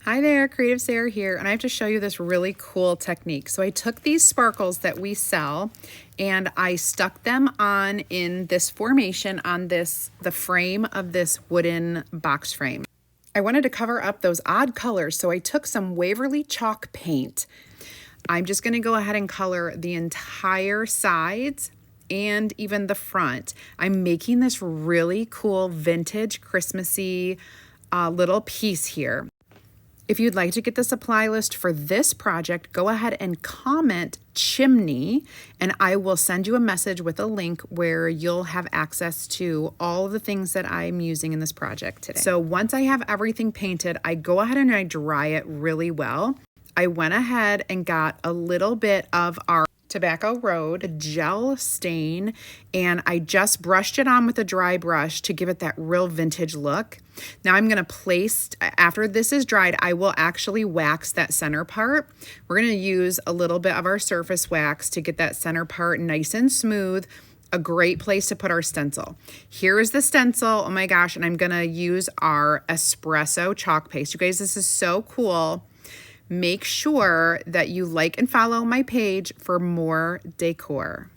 Hi there, CreativeSarah here, and I have to show you this really cool technique. So I took these sparkles that we sell and I stuck them on in this formation on the frame of this wooden box frame. I wanted to cover up those odd colors, so I took some Waverly chalk paint. I'm just going to go ahead and color the entire sides and even the front. I'm making this really cool vintage Christmassy little piece here. If you'd like to get the supply list for this project, go ahead and comment Chimney, and I will send you a message with a link where you'll have access to all of the things that I'm using in this project today. So once I have everything painted, I go ahead and I dry it really well. I went ahead and got a little bit of our Tobacco Road gel stain, and I just brushed it on with a dry brush to give it that real vintage look. Now I'm going to place, after this is dried, I will actually wax that center part. We're going to use a little bit of our surface wax to get that center part nice and smooth. A great place to put our stencil. Here is the stencil. Oh my gosh, and I'm going to use our espresso chalk paste. You guys, this is so cool. Make sure that you like and follow my page for more decor.